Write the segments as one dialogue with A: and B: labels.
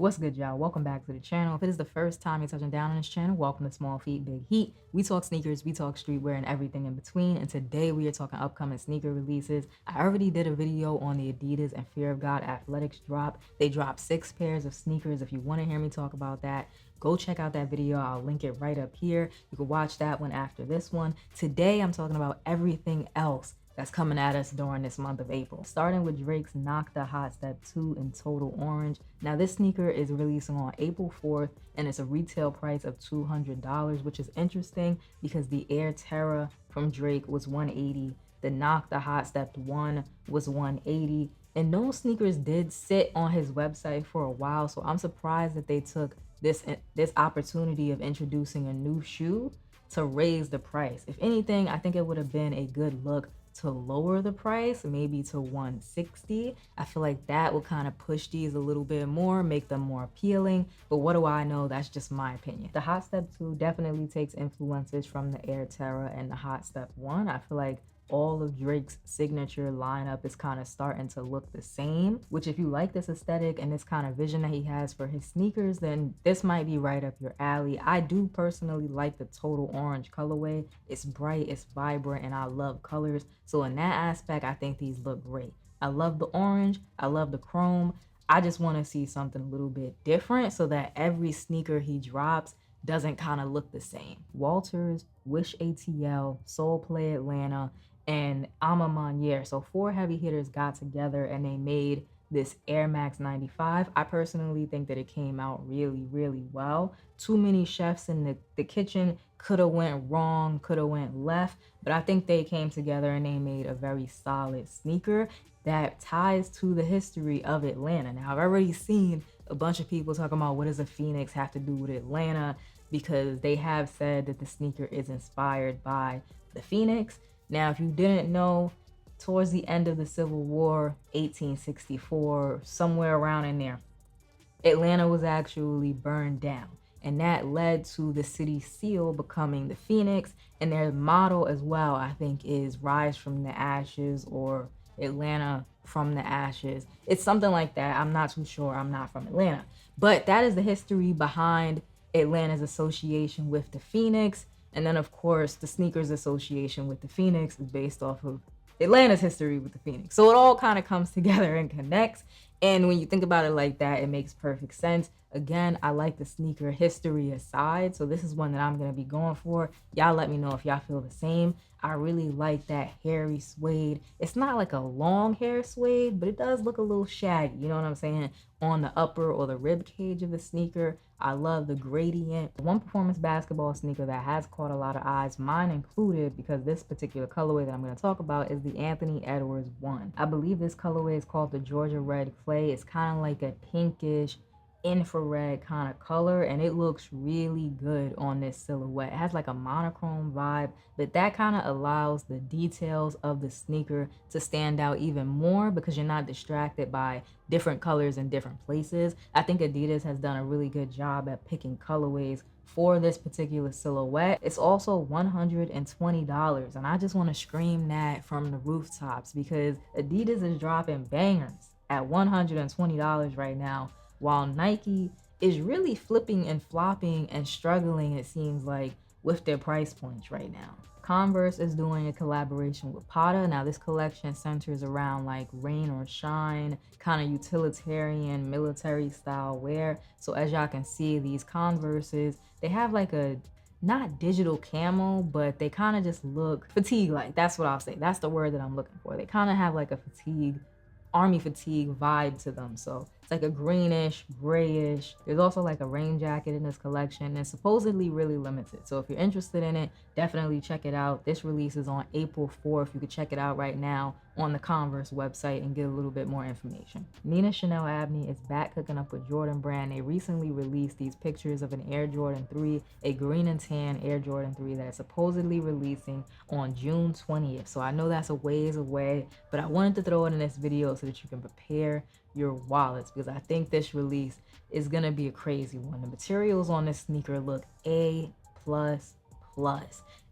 A: What's good, y'all? Welcome back to the channel. If it is the first time you're touching down on this channel, welcome to Small Feet, Big Heat. We talk sneakers, we talk streetwear, and everything in between. And today we are talking upcoming sneaker releases. I already did a video on the Adidas and Fear of God Athletics drop. They dropped 6 pairs of sneakers. If you want to hear me talk about that, go check out that video. I'll link it right up here. You can watch that one after this one. Today I'm talking about everything else that's coming at us during this month of April. Starting with Drake's Knock the Hot Step 2 in Total Orange. Now this sneaker is releasing on April 4th and it's a retail price of $200, which is interesting because the Air Terra from Drake was $180. The Knock the Hot Step 1 was $180. And those sneakers did sit on his website for a while, so I'm surprised that they took this opportunity of introducing a new shoe to raise the price. If anything, I think it would have been a good look to lower the price, maybe to $160. I feel like that will kind of push these a little bit more, make them more appealing. But what do I know? That's just my opinion. The Hot Step 2 definitely takes influences from the Air Terra and the Hot Step 1. I feel like all of Drake's signature lineup is kind of starting to look the same, which if you like this aesthetic and this kind of vision that he has for his sneakers, then this might be right up your alley. I do personally like the Total Orange colorway. It's bright, it's vibrant, and I love colors. So in that aspect, I think these look great. I love the orange, I love the chrome. I just want to see something a little bit different so that every sneaker he drops doesn't kind of look the same. Walters, Wish ATL, Soul Play Atlanta, and Ama Manier. So 4 heavy hitters got together and they made this Air Max 95. I personally think that it came out really, really well. Too many chefs in the kitchen could have went wrong, could have went left, but I think they came together and they made a very solid sneaker that ties to the history of Atlanta. Now, I've already seen a bunch of people talking about what does a Phoenix have to do with Atlanta, because they have said that the sneaker is inspired by the Phoenix. Now, if you didn't know, towards the end of the Civil War, 1864, somewhere around in there, Atlanta was actually burned down. And that led to the city seal becoming the Phoenix. And their motto as well, I think, is Rise from the Ashes or Atlanta from the Ashes. It's something like that. I'm not too sure. I'm not from Atlanta. But that is the history behind Atlanta's association with the Phoenix. And then, of course, the sneakers association with the Phoenix is based off of Atlanta's history with the Phoenix. So it all kind of comes together and connects. And when you think about it like that, it makes perfect sense. Again, I like the sneaker history aside. So this is one that I'm going to be going for. Y'all let me know if y'all feel the same. I really like that hairy suede. It's not like a long hair suede, but it does look a little shaggy. You know what I'm saying? On the upper or the rib cage of the sneaker. I love the gradient. One performance basketball sneaker that has caught a lot of eyes, mine included, because this particular colorway that I'm going to talk about is the Anthony Edwards 1. I believe this colorway is called the Georgia Red Clay. It's kind of like a pinkish infrared kind of color, and it looks really good on this silhouette. It has like a monochrome vibe, but that kind of allows the details of the sneaker to stand out even more because you're not distracted by different colors in different places. I think Adidas has done a really good job at picking colorways for this particular silhouette. It's also $120, and I just want to scream that from the rooftops because Adidas is dropping bangers at $120 right now, while Nike is really flipping and flopping and struggling, it seems like, with their price points right now. Converse is doing a collaboration with Prada. Now this collection centers around like rain or shine, kind of utilitarian military style wear. So as y'all can see, these Converses, they have like a not digital camo, but they kind of just look fatigue-like. That's what I'll say. That's the word that I'm looking for. They kind of have like a army fatigue vibe to them. So it's like a greenish, grayish. There's also like a rain jacket in this collection and supposedly really limited. So if you're interested in it, definitely check it out. This release is on April 4th. You can check it out right now on the Converse website and get a little bit more information. Nina Chanel Abney is back cooking up with Jordan Brand. They recently released these pictures of an Air Jordan 3, a green and tan Air Jordan 3 that is supposedly releasing on June 20th. So I know that's a ways away, but I wanted to throw it in this video so that you can prepare your wallets because I think this release is gonna be a crazy one. The materials on this sneaker look A++. And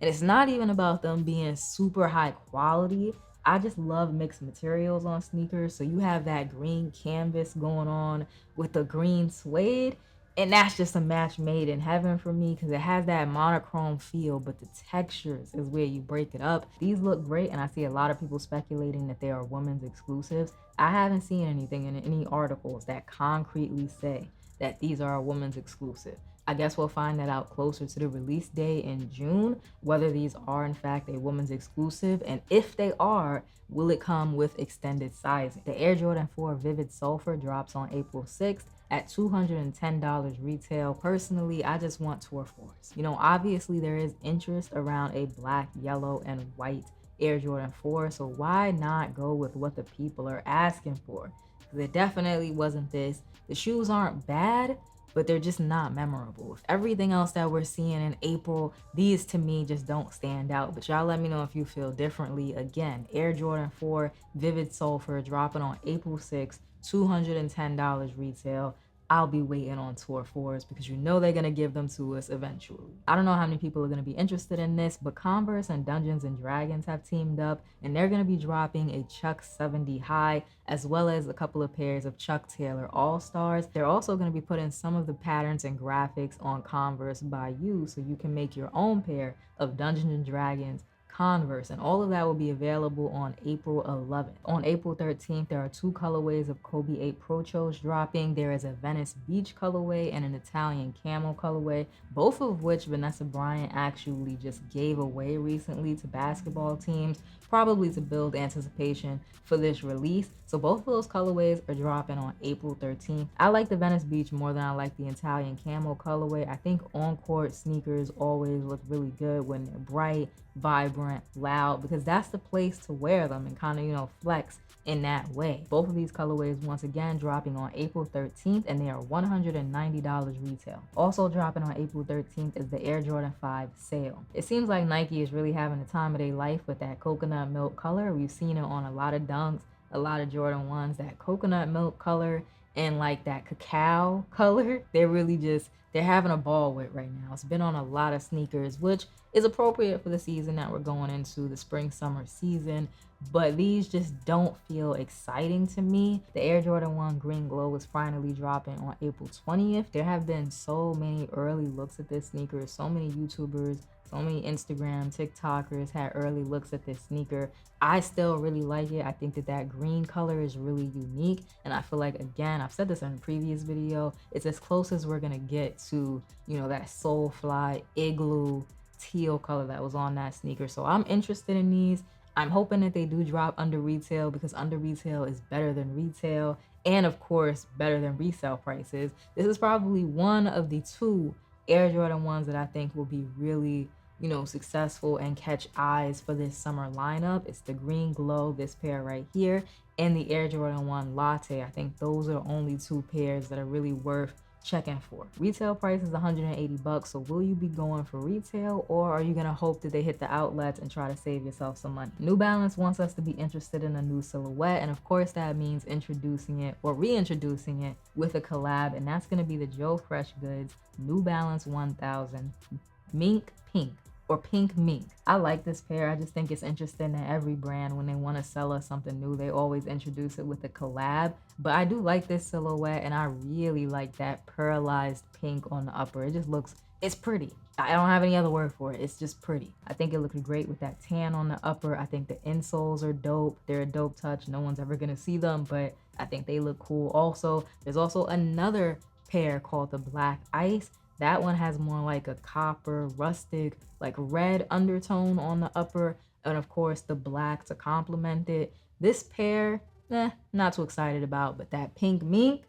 A: it's not even about them being super high quality. I just love mixed materials on sneakers. So you have that green canvas going on with the green suede. And that's just a match made in heaven for me because it has that monochrome feel, but the textures is where you break it up. These look great, and I see a lot of people speculating that they are women's exclusives. I haven't seen anything in any articles that concretely say that these are a women's exclusive. I guess we'll find that out closer to the release day in June, whether these are in fact a women's exclusive, and if they are, will it come with extended sizing? The Air Jordan 4 Vivid Sulfur drops on April 6th at $210 retail. Personally, I just want Tour 4s. You know, obviously there is interest around a black, yellow, and white Air Jordan 4, so why not go with what the people are asking for? Because it definitely wasn't this. The shoes aren't bad, but they're just not memorable. With everything else that we're seeing in April, these to me just don't stand out. But y'all let me know if you feel differently. Again, Air Jordan 4 Vivid Sulfur dropping on April 6th, $210 retail. I'll be waiting on Tour 4s because you know they're gonna give them to us eventually. I don't know how many people are gonna be interested in this, but Converse and Dungeons and Dragons have teamed up and they're gonna be dropping a Chuck 70 high as well as a couple of pairs of Chuck Taylor All-Stars. They're also gonna be putting some of the patterns and graphics on Converse by you so you can make your own pair of Dungeons and Dragons Converse, and all of that will be available on April 11th. On April 13th, there are two colorways of Kobe 8 Pro Chos dropping. There is a Venice Beach colorway and an Italian Camel colorway, both of which Vanessa Bryant actually just gave away recently to basketball teams, probably to build anticipation for this release. So both of those colorways are dropping on April 13th. I like the Venice Beach more than I like the Italian Camel colorway. I think on-court sneakers always look really good when they're bright, vibrant, loud, because that's the place to wear them and kind of, you know, flex in that way. Both of these colorways once again dropping on April 13th and they are $190 retail. Also dropping on April 13th is the Air Jordan 5 Sail. It seems like Nike is really having the time of their life with that coconut milk color. We've seen it on a lot of dunks, a lot of Jordan 1s, that coconut milk color and like that cacao color. They're having a ball with right now. It's been on a lot of sneakers, which is appropriate for the season that we're going into, the spring summer season, but these just don't feel exciting to me. The Air Jordan 1 Green Glow is finally dropping on April 20th. There have been so many early looks at this sneaker, so many YouTubers, so many Instagram, TikTokers had early looks at this sneaker. I still really like it. I think that green color is really unique. And I feel like, again, I've said this in a previous video, it's as close as we're gonna get to, you know, that Soulfly Igloo teal color that was on that sneaker. So I'm interested in these. I'm hoping that they do drop under retail because under retail is better than retail and of course better than resale prices. This is probably one of the two Air Jordan 1s that I think will be really, you know, successful and catch eyes for this summer lineup. It's the Green Glow, this pair right here, and the Air Jordan 1 Latte. I think those are only two pairs that are really worth checking for. Retail price is $180, so will you be going for retail or are you gonna hope that they hit the outlets and try to save yourself some money? New Balance wants us to be interested in a new silhouette, and of course that means introducing it or reintroducing it with a collab, and that's gonna be the Joe Fresh Goods New Balance 1000 Mink Pink or Pink Mink. I like this pair. I just think it's interesting that every brand, when they want to sell us something new, they always introduce it with a collab. But I do like this silhouette, and I really like that pearlized pink on the upper. It just looks, it's pretty. I don't have any other word for it. It's just pretty. I think it looks great with that tan on the upper. I think the insoles are dope. They're a dope touch. No one's ever gonna see them, but I think they look cool. Also, there's also another pair called the Black Ice. That one has more like a copper, rustic, like red undertone on the upper, and of course the black to complement it. This pair, not too excited about, but that Pink Mink,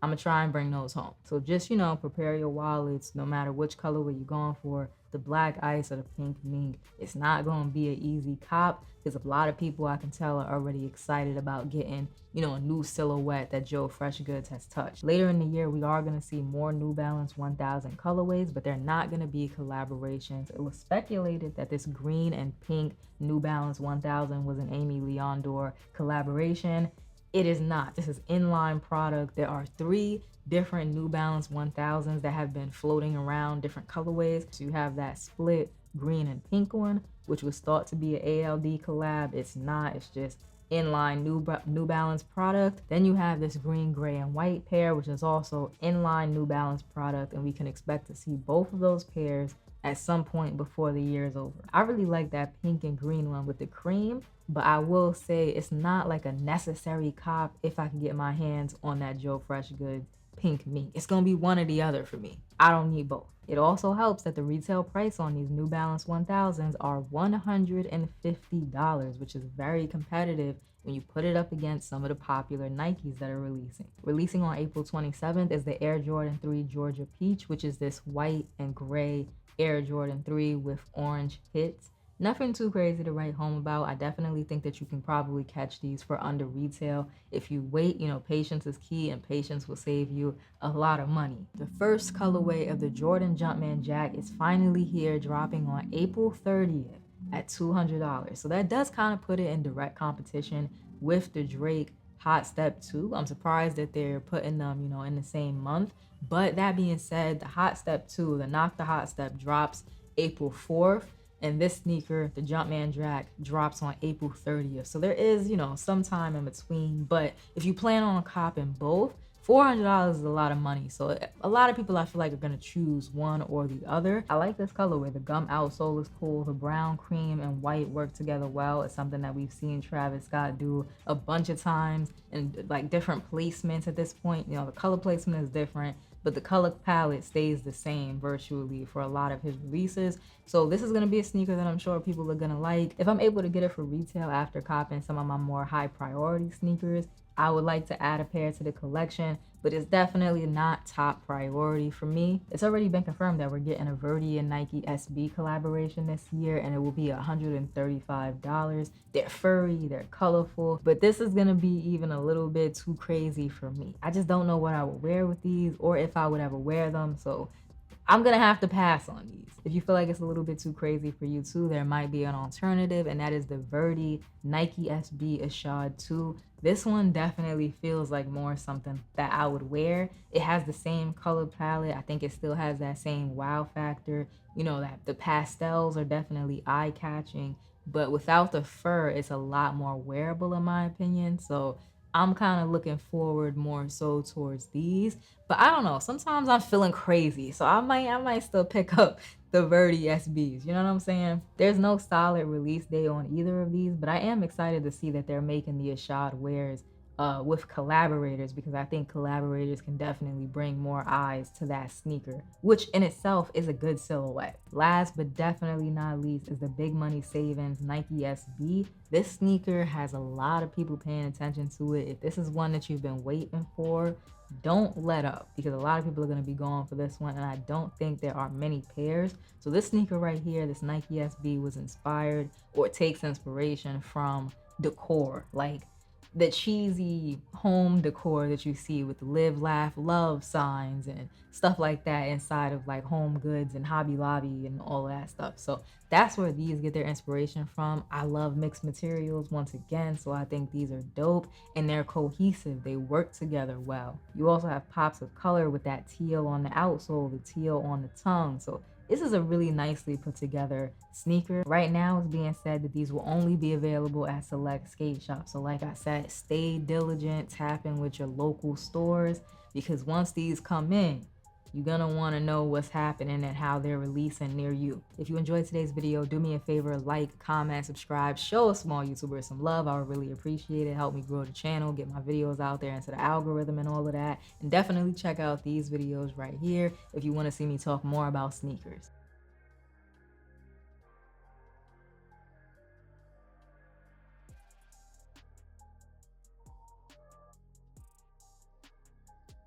A: I'm gonna try and bring those home. So just, you know, prepare your wallets, no matter which colorway you're going for, the Black Ice or the Pink Mink. It's not gonna be an easy cop because a lot of people, I can tell, are already excited about getting, you know, a new silhouette that Joe Fresh Goods has touched. Later in the year, we are gonna see more New Balance 1000 colorways, but they're not gonna be collaborations. It was speculated that this green and pink New Balance 1000 was an Amy Leondor collaboration. It is not. This is inline product. There are 3 different New Balance 1000s that have been floating around, different colorways. So you have that split green and pink one, which was thought to be an ALD collab. It's not, it's just inline New Balance product. Then you have this green, gray, and white pair, which is also inline New Balance product, and we can expect to see both of those pairs at some point before the year is over. I really like that pink and green one with the cream, but I will say it's not like a necessary cop if I can get my hands on that Joe Fresh Goods pink mink. It's gonna be one or the other for me. I don't need both. It also helps that the retail price on these New Balance 1000s are $150, which is very competitive when you put it up against some of the popular Nikes that are releasing. Releasing on April 27th is the Air Jordan 3 Georgia Peach, which is this white and gray Air Jordan 3 with orange hits. Nothing too crazy to write home about. I definitely think that you can probably catch these for under retail. If you wait, you know, patience is key, and patience will save you a lot of money. The first colorway of the Jordan Jumpman Jack is finally here, dropping on April 30th at $200. So that does kind of put it in direct competition with the Drake Hot Step 2. I'm surprised that they're putting them, you know, in the same month. But that being said, the Hot Step 2, the Knock the Hot Step, drops April 4th. And this sneaker, the Jumpman Jack, drops on April 30th. So there is, you know, some time in between. But if you plan on copping both, $400 is a lot of money. So a lot of people, I feel like, are going to choose one or the other. I like this colorway. The gum outsole is cool. The brown, cream, and white work together well. It's something that we've seen Travis Scott do a bunch of times and like different placements at this point. You know, the color placement is different, but the color palette stays the same virtually for a lot of his releases. So this is gonna be a sneaker that I'm sure people are gonna like. If I'm able to get it for retail after copping some of my more high priority sneakers, I would like to add a pair to the collection, but it's definitely not top priority for me. It's already been confirmed that we're getting a Verdi and Nike SB collaboration this year, and it will be $135. They're furry, they're colorful, but this is gonna be even a little bit too crazy for me. I just don't know what I would wear with these or if I would ever wear them, so I'm gonna have to pass on these. If you feel like it's a little bit too crazy for you too, there might be an alternative, and that is the Verdi Nike SB Ashad 2. This one definitely feels like more something that I would wear. It has the same color palette. I think it still has that same wow factor. You know, that the pastels are definitely eye-catching, but without the fur, it's a lot more wearable in my opinion. So I'm kind of looking forward more so towards these, but I don't know. Sometimes I'm feeling crazy, so I might still pick up the Verdi SBs. You know what I'm saying? There's no solid release date on either of these, but I am excited to see that they're making the Ashad wears with collaborators, because I think collaborators can definitely bring more eyes to that sneaker, which in itself is a good silhouette. Last but definitely not least is the Big Money Savings Nike SB. This sneaker has a lot of people paying attention to it. If this is one that you've been waiting for, don't let up, because a lot of people are going to be going for this one, and I don't think there are many pairs. So this sneaker right here, this Nike SB, was inspired or takes inspiration from decor, like the cheesy home decor that you see with the live, laugh, love signs and stuff like that inside of like Home Goods and Hobby Lobby and all that stuff. So that's where these get their inspiration from. I love mixed materials once again, so I think these are dope and they're cohesive. They work together well. You also have pops of color with that teal on the outsole, the teal on the tongue. So this is a really nicely put together sneaker. Right now it's being said that these will only be available at select skate shops. So like I said, stay diligent, tap in with your local stores, because once these come in, you're gonna wanna know what's happening and how they're releasing near you. If you enjoyed today's video, do me a favor, like, comment, subscribe, show a small YouTuber some love. I would really appreciate it. Help me grow the channel, get my videos out there into the algorithm and all of that. And definitely check out these videos right here if you wanna see me talk more about sneakers.